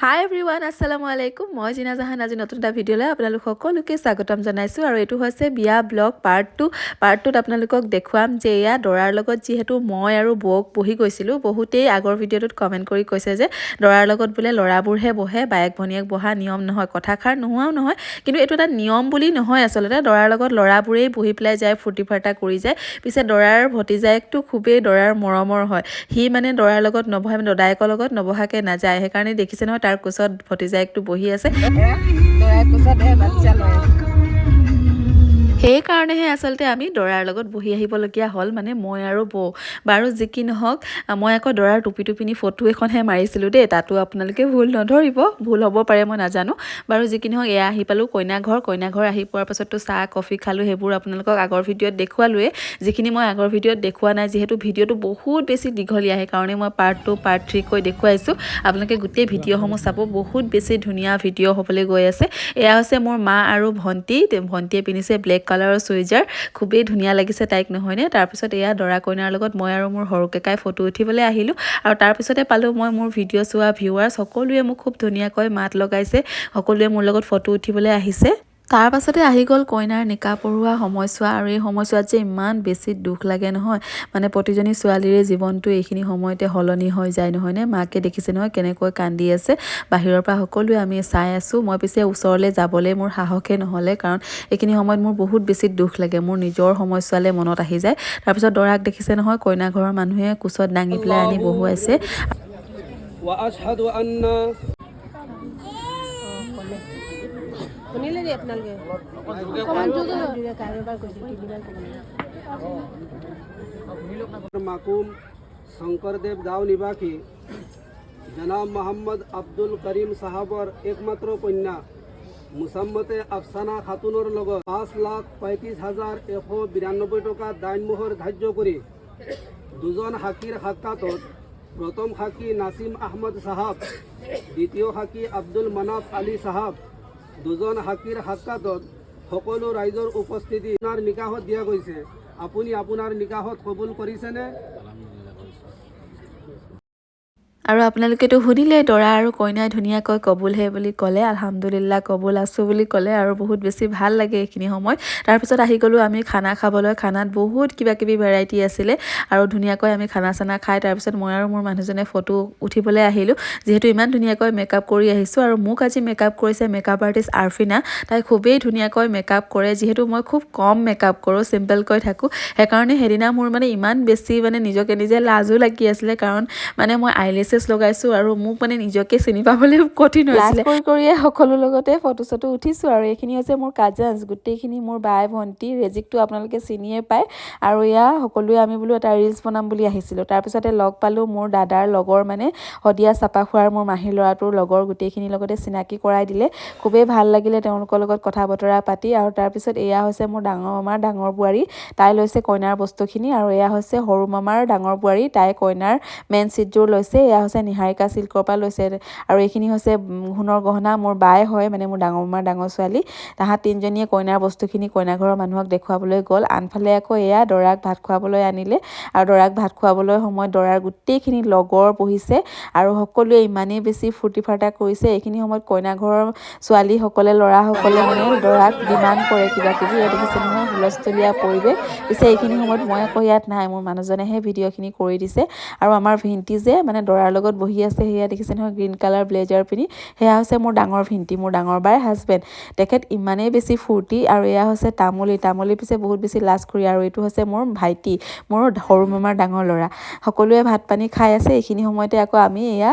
হাই everyone আসসালামু আলাইকুম মই জিনা জাহান আজি নতুন এটা ভিডিঅ'লৈ আপোনালোক সকলোকে স্বাগতম জনাইছোঁ আৰু এইটো হৈছে বিয়া ব্লগ পাৰ্ট 2ত আপোনালোকক দেখুৱাম যে এয়া দৰাৰ লগত যিহেতু মই আৰু বৌক বহি গৈছিলোঁ বহুতেই আগৰ ভিডিঅ'টোত কমেণ্ট কৰি কৈছে যে দৰাৰ লগত বোলে ল'ৰাবোৰহে বহে বায়েক ভনীয়েক বহা নিয়ম নহয় কথাষাৰ নোহোৱাও নহয় কিন্তু এইটো এটা নিয়ম বুলি নহয় আচলতে দৰাৰ লগত ল'ৰাবোৰেই বহি পেলাই যায় ফূৰ্তি ফাৰ্তা কৰি যায় পিছে দৰাৰ ভতিজায়েকটো খুবেই দৰাৰ মৰমৰ হয় সি মানে দৰাৰ লগত নবহে দদায়েকৰ লগত নবহাকে নাযায় সেইকাৰণে দেখিছে নহয় তাৰ কোচত ভতিজায়েকটো বহি আছে দৰাৰ কোচত বাচ্চা লয় সেইকাৰণেহে আচলতে আমি দৰাৰ লগত বহি আহিবলগীয়া হ'ল মানে মই আৰু বৌ বাৰু যি কি নহওক মই আকৌ দৰাৰ টুপি পিনি ফটো এখনহে মাৰিছিলোঁ দেই তাতো আপোনালোকে ভুল নধৰিব ভুল হ'ব পাৰে মই নাজানো বাৰু যি কি নহওক এয়া আহি পালোঁ কইনা ঘৰ আহি পোৱাৰ পাছততো চাহ কফি খালোঁ সেইবোৰ আপোনালোকক আগৰ ভিডিঅ'ত দেখুৱালোৱে যিখিনি মই আগৰ ভিডিঅ'ত দেখুওৱা নাই যিহেতু ভিডিঅ'টো বহুত বেছি দীঘলীয়া সেইকাৰণে মই পাৰ্ট 2 পাৰ্ট 3 কৈ দেখুৱাইছোঁ আপোনালোকে গোটেই ভিডিঅ'সমূহ চাব বহুত বেছি ধুনীয়া ভিডিঅ' হ'বলৈ গৈ আছে এয়া হৈছে মোৰ মা আৰু ভণ্টিয়ে পিন্ধিছে ব্লেক কালাৰৰ চুইজাৰ খুবেই ধুনীয়া লাগিছে তাইক নহয়নে তাৰপিছত এয়া দৰা কইনাৰ লগত মই আৰু মোৰ সৰু কেকাই ফটো উঠিবলৈ আহিলোঁ আৰু তাৰপিছতে পালোঁ মই মোৰ ভিডিঅ' চোৱা ভিউৱাৰ্ছ সকলোৱে মোক খুব ধুনীয়াকৈ মাত লগাইছে সকলোৱে মোৰ লগত ফটো উঠিবলৈ আহিছে তাৰ পাছতে আহি গ'ল কইনাৰ নিকা পঢ়োৱা সময়ছোৱা আৰু এই সময়ছোৱাত যে ইমান বেছি দুখ লাগে নহয় মানে প্ৰতিজনী ছোৱালীৰে জীৱনটো এইখিনি সময়তে সলনি হৈ যায় নহয়নে মাকে দেখিছে নহয় কেনেকৈ কান্দি আছে বাহিৰৰ পৰা সকলোৱে আমি চাই আছোঁ মই পিছে ওচৰলৈ যাবলৈ মোৰ সাহসে নহ'লে কাৰণ এইখিনি সময়ত মোৰ বহুত বেছি দুখ লাগে মোৰ নিজৰ সময়ছোৱালৈ মনত আহি যায় তাৰপিছত দৰাক দেখিছে নহয় কইনা ঘৰৰ মানুহে কোচত দাঙি পেলাই আনি বহুৱাইছে माकूम शंकरदेव गाँव निवासी जनाब मोहम्मद अब्दुल करीम साहबर एकमात्र कन्या मुसाम्मते अफसाना खातुनर लगत 5,35,192 टका दान मोहर धार्य करी दुजन हाकीर साक्षातत प्रथम हाकी नासिम अहमद साहब द्वितीय हाकी अब्दुल मनाफ आली साहब दुजन हाकीर साक्षातत सकलो राइजर उपस्थिति आपनार निकाहत दिया गई आपुनी आपनार निकाहत कबूल करिसेने আৰু আপোনালোকেতো শুনিলে দৰা আৰু কইনাই ধুনীয়াকৈ কবুল হে বুলি ক'লে আলহামদুলিল্লাহ কবুল আছোঁ বুলি ক'লে আৰু বহুত বেছি ভাল লাগে এইখিনি সময়ত তাৰপিছত আহি গ'লোঁ আমি খানা খাবলৈ খানাত বহুত কিবা কিবি ভেৰাইটি আছিলে আৰু ধুনীয়াকৈ আমি খানা চানা খাই তাৰপিছত মই আৰু মোৰ মানুহজনে ফটো উঠিবলৈ আহিলোঁ যিহেতু ইমান ধুনীয়াকৈ মেকআপ কৰি আহিছোঁ আৰু মোক আজি মেকআপ কৰিছে মেকআপ আৰ্টিষ্ট আৰফিনা তাই খুবেই ধুনীয়াকৈ মেকআপ কৰে যিহেতু মই খুব কম মেকআপ কৰোঁ চিম্পলকৈ থাকোঁ সেইকাৰণে সেইদিনা মোৰ মানে ইমান বেছি মানে নিজকে নিজে লাজো লাগি আছিলে কাৰণ মানে মই আইলেছেছ লগাইছোঁ আৰু মোক মানে নিজকে চিনি পাবলৈ কঠিন হৈছিলে কৰিয়ে সকলো লগতে ফটো চটো উঠিছোঁ আৰু এইখিনি হৈছে মোৰ কাজনছ গোটেইখিনি মোৰ বাই ভণ্টি ৰেজিকটো আপোনালোকে চিনিয়ে পায় আৰু এয়া সকলোৱে আমি বোলো এটা ৰিলছ বনাম বুলি আহিছিলোঁ তাৰপিছতে লগ পালোঁ মোৰ দাদাৰ লগৰ মানে শদিয়া চাপাখোৱাৰ মোৰ মাহীৰ ল'ৰাটোৰ লগৰ গোটেইখিনিৰ লগতে চিনাকি কৰাই দিলে খুবেই ভাল লাগিলে তেওঁলোকৰ লগত কথা বতৰা পাতি আৰু তাৰপিছত এয়া হৈছে মোৰ ডাঙৰ মামাৰ ডাঙৰ বোৱাৰী তাই লৈছে কইনাৰ বস্তুখিনি আৰু এয়া হৈছে সৰু মামাৰ ডাঙৰ বোৱাৰী তাই কইনাৰ মেইন চিটযোৰ লৈছে এয়া হৈছে নিহাৰিকা চিল্কৰ পৰা লৈছে আৰু এইখিনি হৈছে সোণৰ গহনা মোৰ বাই হয় মানে মোৰ ডাঙৰ মামাৰ ডাঙৰ ছোৱালী তাহাঁত তিনিজনীয়ে কইনাৰ বস্তুখিনি কইনা ঘৰৰ মানুহক দেখুৱাবলৈ গ'ল আনফালে আকৌ এয়া দৰাক ভাত খুৱাবলৈ আনিলে আৰু দৰাক ভাত খুৱাবলৈ সময়ত দৰাৰ গোটেইখিনি লগৰ বহিছে আৰু সকলোৱে ইমানেই বেছি ফূৰ্তি ফাৰ্তা কৰিছে এইখিনি সময়ত কইনা ঘৰৰ ছোৱালীসকলে ল'ৰাসকলে মানে দৰাক ডিমাণ্ড কৰে কিবা কিবি ইয়াত দেখিছে নহয় হুলস্থলীয়া পৰিৱেশ পিছে এইখিনি সময়ত মই আকৌ ইয়াত নাই মোৰ মানুহজনেহে ভিডিঅ'খিনি কৰি দিছে আৰু আমাৰ ভিণ্টি যে মানে দৰাৰ লগত বহি আছে সেয়া দেখিছে নহয় গ্ৰীণ কালাৰ ব্লেজাৰ পিন্ধি সেয়া হৈছে মোৰ ডাঙৰ ভিণ্টি মোৰ ডাঙৰ বাৰ হাজবেণ্ড তেখেত ইমানেই বেছি ফূৰ্তি আৰু এয়া হৈছে তামুলী পিছে বহুত বেছি লাজ কৰি আৰু এইটো হৈছে মোৰ ভাইটি মোৰ সৰু মামাৰ ডাঙৰ ল'ৰা সকলোৱে ভাত পানী খাই আছে এইখিনি সময়তে আকৌ আমি এয়া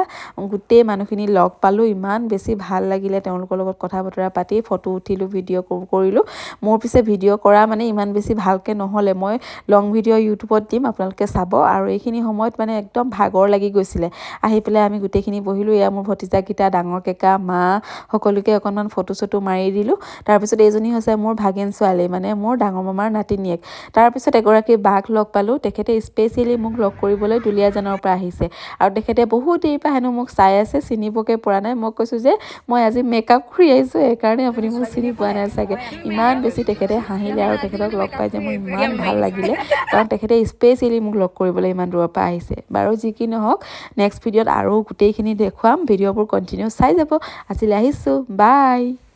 গোটেই মানুহখিনি লগ পালোঁ ইমান বেছি ভাল লাগিলে তেওঁলোকৰ লগত কথা বতৰা পাতি ফটো উঠিলোঁ ভিডিঅ' কৰিলোঁ মোৰ পিছে ভিডিঅ' কৰা মানে ইমান বেছি ভালকৈ নহ'লে মই লং ভিডিঅ' ইউটিউবত দিম আপোনালোকে চাব আৰু এইখিনি সময়ত মানে একদম ভাগৰ লাগি গৈছিলে আহি পেলাই আমি গোটেইখিনি বহিলোঁ। এয়া মোৰ ভতিজাকেইটা, ডাঙৰ কেকা, মা, সকলোকে অকণমান ফটো চটো মাৰি দিলোঁ। তাৰপিছত এইজনী হৈছে মোৰ ভাগিন ছোৱালী, মানে মোৰ ডাঙৰ মামাৰ নাতিনীয়েক। তাৰপিছত এগৰাকী বাক লগ পালোঁ, তেখেতে স্পেচিয়েলি মোক লগ কৰিবলৈ দুলীয়াজানৰ পৰা আহিছে আৰু তেখেতে বহুত দেৰিৰ পৰা হেনো মোক চাই আছে, চিনিবকে পৰা নাই। মই কৈছোঁ যে মই আজি মেকআপ কৰি আহিছোঁ, সেইকাৰণে আপুনি মোক চিনি পোৱা নাই চাগে। ইমান বেছি তেখেতে হাঁহিলে আৰু তেখেতক লগ পাই যে মোৰ ইমান ভাল লাগিলে, কাৰণ তেখেতে স্পেচিয়েলি মোক লগ কৰিবলৈ ইমান দূৰৰ পৰা আহিছে। বাৰু যি কি নহওক, নেক্সট ভিডিঅ'ত আৰু গোটেইখিনি দেখুৱাম, ভিডিঅ'বোৰ কণ্টিনিউ চাই যাব। আজিলৈ আহিছোঁ, বাই।